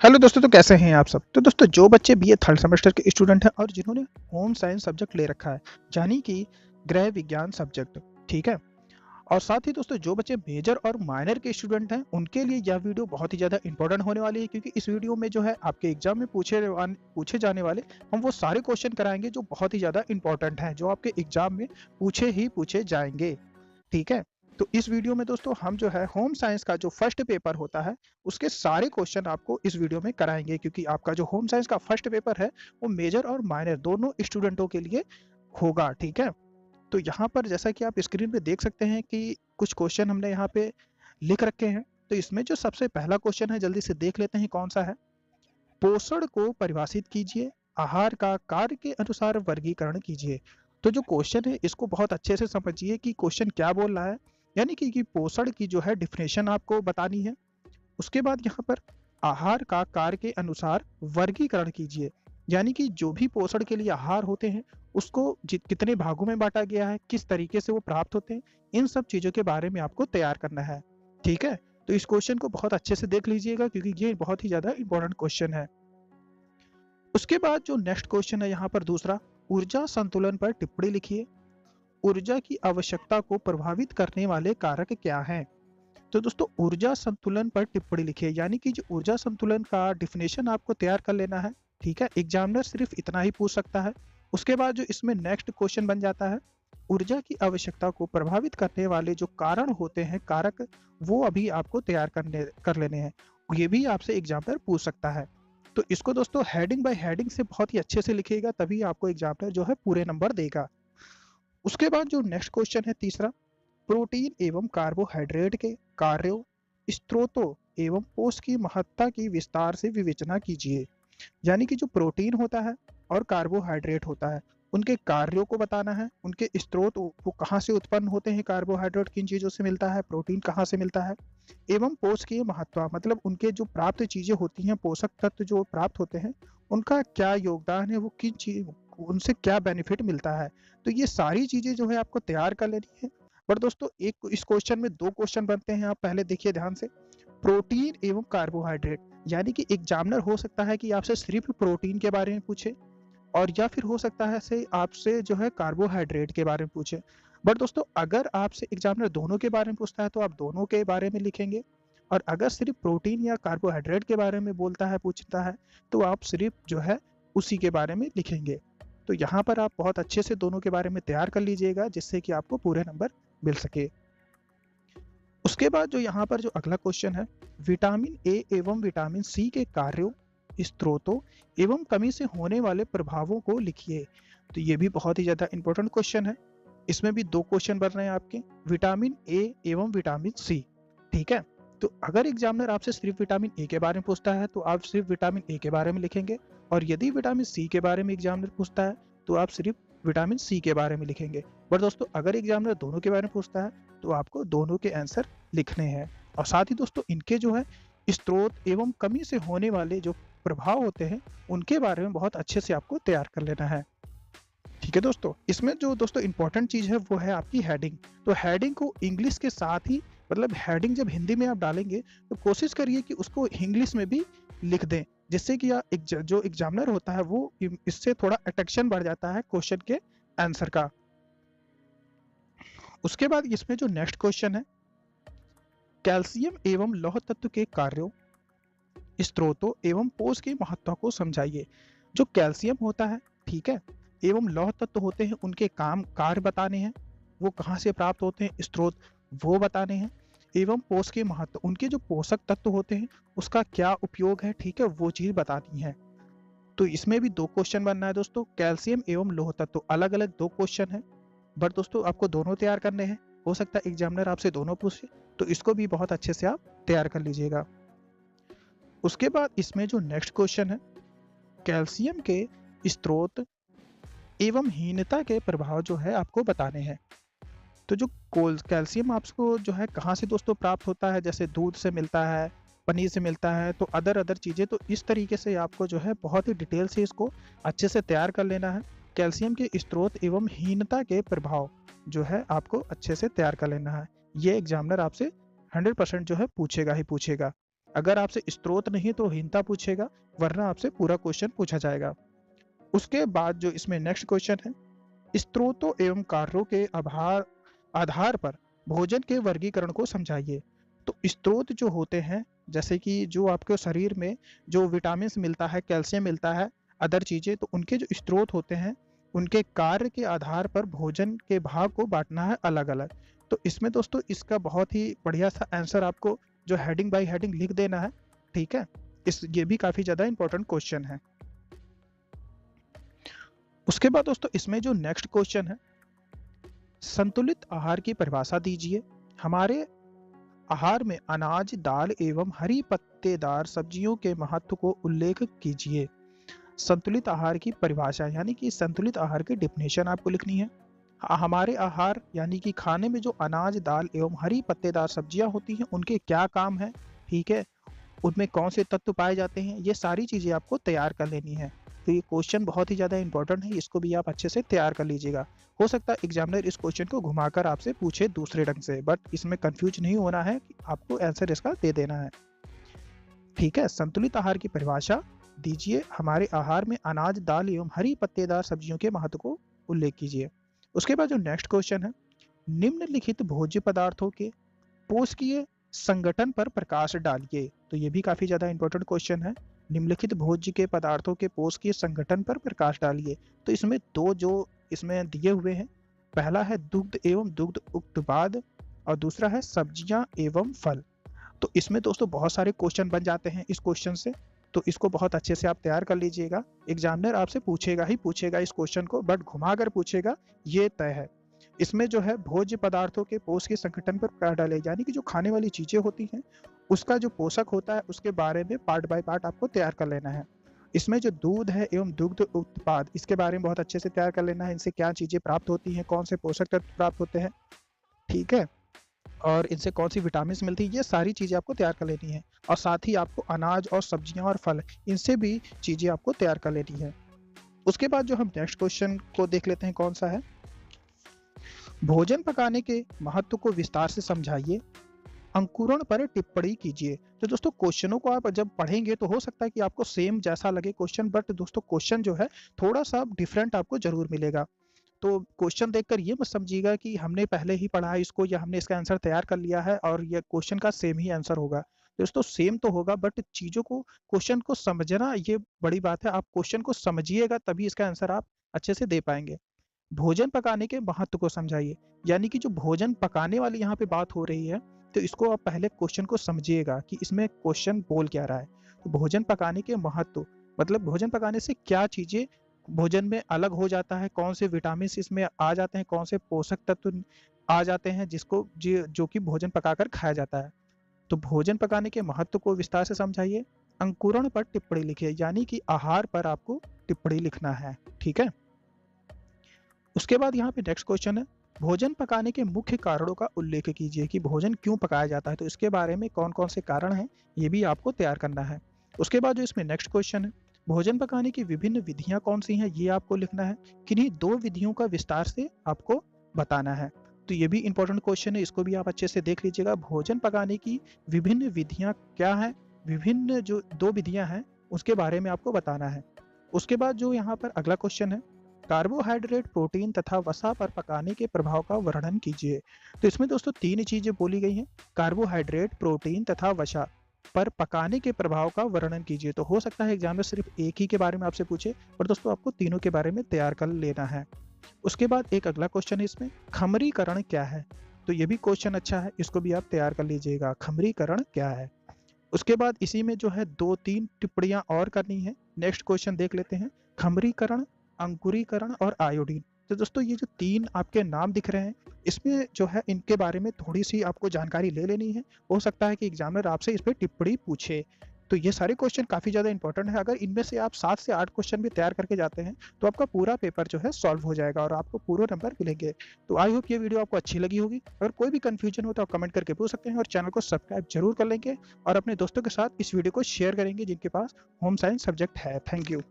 Hello दोस्तों, तो कैसे हैं आप सब। तो दोस्तों, जो बच्चे बीए थर्ड सेमेस्टर के स्टूडेंट हैं और जिन्होंने होम साइंस सब्जेक्ट ले रखा है, यानी कि गृह विज्ञान सब्जेक्ट, ठीक है। और साथ ही दोस्तों, जो बच्चे मेजर और माइनर के स्टूडेंट हैं, उनके लिए यह वीडियो बहुत ही ज़्यादा इंपॉर्टेंट होने वाली है, क्योंकि इस वीडियो में जो है आपके एग्जाम में पूछे जाने वाले हम वो सारे क्वेश्चन कराएंगे जो बहुत ही ज़्यादा इंपॉर्टेंट हैं, जो आपके एग्जाम में पूछे जाएंगे, ठीक है। तो इस वीडियो में दोस्तों हम जो है होम साइंस का जो फर्स्ट पेपर होता है, उसके सारे क्वेश्चन आपको इस वीडियो में कराएंगे, क्योंकि आपका जो होम साइंस का फर्स्ट पेपर है वो मेजर और माइनर दोनों स्टूडेंटों के लिए होगा, ठीक है। तो यहाँ पर जैसा कि आप स्क्रीन पे देख सकते हैं कि कुछ क्वेश्चन हमने यहाँ पे लिख रखे हैं। तो इसमें जो सबसे पहला क्वेश्चन है, जल्दी से देख लेते हैं कौन सा है। पोषण को परिभाषित कीजिए, आहार का कार्य के अनुसार वर्गीकरण कीजिए। तो जो क्वेश्चन है इसको बहुत अच्छे से समझिए कि क्वेश्चन क्या बोल रहा है, यानी कि पोषण की जो है डिफिनेशन आपको बतानी है। उसके बाद यहाँ पर आहार का कार्य के अनुसार वर्गीकरण कीजिए, यानी कि जो भी पोषण के लिए आहार होते हैं उसको कितने भागों में बांटा गया है, किस तरीके से वो प्राप्त होते हैं, इन सब चीज़ों के बारे में आपको तैयार करना है, ठीक है। तो इस क्वेश्चन को बहुत अच्छे से देख लीजिएगा, क्योंकि ये बहुत ही ज़्यादा इंपॉर्टेंट क्वेश्चन है। उसके बाद जो नेक्स्ट क्वेश्चन है यहाँ पर दूसरा, ऊर्जा संतुलन पर टिप्पणी लिखिए। ऊर्जा की आवश्यकता को प्रभावित करने वाले कारक क्या हैं। तो दोस्तों, ऊर्जा संतुलन पर टिप्पणी लिखिए, यानी कि जो ऊर्जा संतुलन का डिफिनेशन आपको तैयार कर लेना है, ठीक है। एग्जामिनर सिर्फ इतना ही पूछ सकता है। उसके बाद जो इसमें नेक्स्ट क्वेश्चन बन जाता है, ऊर्जा की आवश्यकता को प्रभावित करने वाले जो कारण होते हैं, कारक, वो अभी आपको तैयार कर लेने हैं। ये भी आपसे एग्जामिनर पूछ सकता है। तो इसको दोस्तों हेडिंग बाय हेडिंग से बहुत ही अच्छे से लिखिएगा, तभी आपको एग्जामिनर जो है पूरे नंबर देगा। उसके बाद जो नेक्स्ट क्वेश्चन है तीसरा, प्रोटीन एवं कार्बोहाइड्रेट के कार्यों, स्रोतों एवं पोष की महत्ता की विस्तार से विवेचना कीजिए। यानी कि जो प्रोटीन होता है और कार्बोहाइड्रेट होता है, उनके कार्यों को बताना है, उनके स्रोत वो कहाँ से उत्पन्न होते हैं, कार्बोहाइड्रेट किन चीज़ों से मिलता है, प्रोटीन कहाँ से मिलता है, एवं पोष की महत्ता, मतलब उनके जो प्राप्त चीज़ें होती हैं, पोषक तत्व जो प्राप्त होते हैं, उनका क्या योगदान है, वो किन चीज उनसे क्या बेनिफिट मिलता है। तो ये सारी चीज़ें जो है आपको तैयार कर लेनी है। पर दोस्तों, एक इस क्वेश्चन में दो क्वेश्चन बनते हैं, आप पहले देखिए ध्यान से। प्रोटीन एवं कार्बोहाइड्रेट, यानी कि एग्जामिनर हो सकता है कि आपसे सिर्फ प्रोटीन के बारे में पूछे, और या फिर हो सकता है से आपसे जो है कार्बोहाइड्रेट के बारे में पूछे। बट दोस्तों, अगर आपसे एग्जामिनर दोनों के बारे में पूछता है तो आप दोनों के बारे में लिखेंगे, और अगर सिर्फ प्रोटीन या कार्बोहाइड्रेट के बारे में बोलता है, पूछता है, तो आप सिर्फ जो है उसी के बारे में लिखेंगे। तो यहाँ पर आप बहुत अच्छे से दोनों के बारे में तैयार कर लीजिएगा, जिससे कि आपको पूरे नंबर मिल सके। उसके बाद जो यहाँ पर जो अगला क्वेश्चन है, विटामिन ए एवं विटामिन सी के कार्यों, स्रोतों एवं कमी से होने वाले प्रभावों को लिखिए। तो ये भी बहुत ही ज़्यादा इंपॉर्टेंट क्वेश्चन है। इसमें भी दो क्वेश्चन बन रहे हैं आपके, विटामिन ए एवं विटामिन सी, ठीक है। तो अगर एग्जामिनर आपसे सिर्फ विटामिन ए के बारे में पूछता है तो आप सिर्फ विटामिन ए के बारे में लिखेंगे, और यदि विटामिन सी के बारे में एग्जामिनर पूछता है तो आप सिर्फ विटामिन सी के बारे में लिखेंगे। बट दोस्तों, अगर एग्जामिनर दोनों के बारे में पूछता है तो आपको दोनों के आंसर लिखने हैं। और साथ ही दोस्तों, इनके जो है स्रोत एवं कमी से होने वाले जो प्रभाव होते हैं, उनके बारे में बहुत अच्छे से आपको तैयार कर लेना है, ठीक है दोस्तों। इसमें जो दोस्तों इंपॉर्टेंट चीज़ है वो है आपकी हेडिंग। तो हेडिंग को इंग्लिश के साथ ही, मतलब हेडिंग जब हिंदी में आप डालेंगे तो कोशिश करिए कि उसको इंग्लिश में भी लिख दें, जिससे कि जो एग्जामिनर होता है वो इससे थोड़ा अट्रैक्शन बढ़ जाता है क्वेश्चन के आंसर का। उसके बाद इसमें जो नेक्स्ट क्वेश्चन है, कैल्शियम एवं लौह तत्व के कार्यों, स्रोतों एवं पोष की महत्ता को समझाइए। जो कैल्शियम होता है, ठीक है, एवं लौह तत्व होते हैं, उनके काम कार्य बताने हैं, वो कहाँ से प्राप्त होते हैं, स्रोत वो बताने हैं, एवं पोष के महत्व, उनके जो पोषक तत्व होते हैं उसका क्या उपयोग है, ठीक है, वो चीज बतानी है। तो इसमें भी दो क्वेश्चन बनना है दोस्तों, कैल्शियम एवं लौह तत्व, अलग अलग दो क्वेश्चन है। बट दोस्तों, आपको दोनों तैयार करने हैं, हो सकता है एग्जामिनर आपसे दोनों पूछे, तो इसको भी बहुत अच्छे से आप तैयार कर लीजिएगा। उसके बाद इसमें जो नेक्स्ट क्वेश्चन है, कैल्शियम के स्रोत एवं हीनता के प्रभाव जो है आपको बताने हैं। तो जो कैल्शियम आपको जो है कहाँ से दोस्तों प्राप्त होता है, जैसे दूध से मिलता है, पनीर से मिलता है, तो अदर अदर चीज़ें, तो इस तरीके से आपको जो है बहुत ही डिटेल से इसको अच्छे से तैयार कर लेना है। कैल्शियम के स्रोत एवं हीनता के प्रभाव जो है आपको अच्छे से तैयार कर लेना है। ये एग्जामिनर आपसे 100% जो है पूछेगा ही पूछेगा। अगर आपसे स्रोत नहीं तो हीनता पूछेगा, वरना आपसे पूरा क्वेश्चन पूछा जाएगा। उसके बाद जो इसमें नेक्स्ट क्वेश्चन है, स्रोतों एवं कार्यों के आधार पर भोजन के वर्गीकरण को समझाइए। तो स्रोत जो होते हैं, जैसे कि जो आपके शरीर में जो विटामिन मिलता है, कैल्शियम मिलता है, अदर चीजें, तो उनके जो स्रोत होते हैं, उनके कार्य के आधार पर भोजन के भाग को बांटना है अलग अलग। तो इसमें दोस्तों इसका बहुत ही बढ़िया सा आंसर आपको जो हेडिंग बाय हेडिंग लिख देना है, ठीक है। ये भी काफी ज्यादा इंपॉर्टेंट क्वेश्चन है। उसके बाद दोस्तों इसमें जो नेक्स्ट क्वेश्चन है, संतुलित आहार की परिभाषा दीजिए। हमारे आहार में अनाज, दाल एवं हरी पत्तेदार सब्जियों के महत्व को उल्लेख कीजिए। संतुलित आहार की परिभाषा यानी कि संतुलित आहार की डेफिनेशन आपको लिखनी है। हमारे आहार यानी कि खाने में जो अनाज, दाल एवं हरी पत्तेदार सब्जियां होती हैं, उनके क्या काम है, ठीक है, उनमें कौन से तत्व पाए जाते हैं, ये सारी चीजें आपको तैयार कर लेनी है। तो ये क्वेश्चन बहुत ही ज्यादा इंपॉर्टेंट है, इसको भी आप अच्छे से तैयार कर लीजिएगा। हो सकता है एग्जामिनर इस क्वेश्चन को घुमाकर आपसे पूछे दूसरे ढंग से, बट इसमें कंफ्यूज नहीं होना है, आपको आंसर इसका दे देना है, ठीक है। संतुलित आहार की परिभाषा दीजिए। हमारे आहार में अनाज, दाल एवं हरी पत्तेदार सब्जियों के महत्व को उल्लेख कीजिए। उसके बाद जो नेक्स्ट क्वेश्चन है, निम्नलिखित भोज्य पदार्थों के पोषकीय संगठन पर प्रकाश डालिए। तो ये भी काफी ज्यादा इंपॉर्टेंट क्वेश्चन है। निम्नलिखित भोज्य के पदार्थों के पोषकीय संगठन पर प्रकाश डालिए। तो इसमें दो जो इसमें दिए हुए हैं, पहला है दुग्ध एवं दुग्ध उत्पाद और दूसरा है सब्जियां एवं फल। तो इसमें दोस्तों बहुत सारे क्वेश्चन बन जाते हैं इस क्वेश्चन से, तो इसको बहुत अच्छे से आप तैयार कर लीजिएगा। एग्जामिनर आपसे पूछेगा ही पूछेगा इस क्वेश्चन को, बट घुमा कर पूछेगा, ये तय है। इसमें जो है भोज्य पदार्थों के पोषक संगठन पर प्रकाश डाले, यानी कि जो खाने वाली चीजें होती हैं उसका जो पोषक होता है उसके बारे में पार्ट बाय पार्ट आपको तैयार कर लेना है। इसमें जो दूध है एवं दुग्ध उत्पाद, इसके बारे में बहुत अच्छे से तैयार कर लेना है। इनसे क्या चीजें प्राप्त होती हैं, कौन से पोषक तत्व प्राप्त होते हैं, ठीक है, और इनसे कौन सी विटामिन मिलती है, ये सारी चीजें आपको तैयार कर लेनी है। और साथ ही आपको अनाज और सब्जियां और फल, इनसे भी चीजें आपको तैयार कर लेनी है। उसके बाद जो हम नेक्स्ट क्वेश्चन को देख लेते हैं, कौन सा है, भोजन पकाने के महत्व को विस्तार से समझाइए, अंकुरण पर टिप्पणी कीजिए। तो दोस्तों क्वेश्चनों को आप जब पढ़ेंगे तो हो सकता है कि आपको सेम जैसा लगे क्वेश्चन, बट दोस्तों क्वेश्चन जो है थोड़ा सा डिफरेंट आपको जरूर मिलेगा। तो क्वेश्चन देखकर ये मत समझिएगा कि हमने पहले ही पढ़ा है इसको या हमने इसका आंसर तैयार कर लिया है और ये क्वेश्चन का सेम ही आंसर होगा। दोस्तों सेम तो होगा, बट चीजों को, क्वेश्चन को समझना ये बड़ी बात है। आप क्वेश्चन को समझिएगा तभी इसका आंसर आप अच्छे से दे पाएंगे। भोजन पकाने के महत्व को समझाइए, यानी कि जो भोजन पकाने वाली यहाँ पे बात हो रही है, तो इसको आप पहले क्वेश्चन को समझिएगा कि इसमें क्वेश्चन बोल क्या रहा है। तो भोजन पकाने के महत्व मतलब भोजन पकाने से क्या चीजें भोजन में अलग हो जाता है, कौन से विटामिन इसमें आ जाते हैं, कौन से पोषक तत्व आ जाते हैं जिसको जो कि भोजन पकाकर खाया जाता है। तो भोजन पकाने के महत्व को विस्तार से समझाइए, अंकुरण पर टिप्पणी लिखिए, यानी कि आहार पर आपको टिप्पणी लिखना है, ठीक है। उसके बाद यहाँ पे नेक्स्ट क्वेश्चन है, भोजन पकाने के मुख्य कारणों का उल्लेख कीजिए कि भोजन क्यों पकाया जाता है। तो इसके बारे में कौन कौन से कारण हैं, ये भी आपको तैयार करना है। उसके बाद जो इसमें नेक्स्ट क्वेश्चन है, भोजन पकाने की विभिन्न विधियां कौन सी हैं, ये आपको लिखना है। किन्हीं दो विधियों का विस्तार से आपको बताना है। तो ये भी इंपॉर्टेंट क्वेश्चन है, इसको भी आप अच्छे से देख लीजिएगा। भोजन पकाने की विभिन्न विधियां क्या है, विभिन्न जो दो विधियां हैं उसके बारे में आपको बताना है। उसके बाद जो यहाँ पर अगला क्वेश्चन है, कार्बोहाइड्रेट, प्रोटीन तथा वसा पर पकाने के प्रभाव का वर्णन कीजिए। तो इसमें दोस्तों तीन चीजें बोली गई हैं, कार्बोहाइड्रेट, प्रोटीन तथा वसा पर पकाने के प्रभाव का वर्णन कीजिए। तो हो सकता है एग्जाम में सिर्फ एक ही के बारे में आपसे पूछे, पर दोस्तों आपको तीनों के बारे में तैयार कर लेना है। उसके बाद एक अगला क्वेश्चन है इसमें, खमरीकरण क्या है। तो ये भी क्वेश्चन अच्छा है, इसको भी आप तैयार कर लीजिएगा, खमरीकरण क्या है। उसके बाद इसी में जो है दो तीन टिप्पणियां और करनी है। नेक्स्ट क्वेश्चन देख लेते हैं, खमरीकरण, अंकुरीकरण और आयोडीन। तो दोस्तों ये जो तीन आपके नाम दिख रहे हैं, इसमें जो है इनके बारे में थोड़ी सी आपको जानकारी ले लेनी है। हो सकता है कि एग्जामिनर आपसे इस पर टिप्पणी पूछे। तो ये सारे क्वेश्चन काफी ज्यादा इंपॉर्टेंट है। अगर इनमें से आप 7 से 8 क्वेश्चन भी तैयार करके जाते हैं तो आपका पूरा पेपर जो है सॉल्व हो जाएगा और आपको पूरे नंबर मिलेंगे। तो आई होप ये वीडियो आपको अच्छी लगी होगी। अगर कोई भी कंफ्यूजन हो तो आप कमेंट करके पूछ सकते हैं और चैनल को सब्सक्राइब जरूर कर लेंगे और अपने दोस्तों के साथ इस वीडियो को शेयर करेंगे जिनके पास होम साइंस सब्जेक्ट है। Thank you.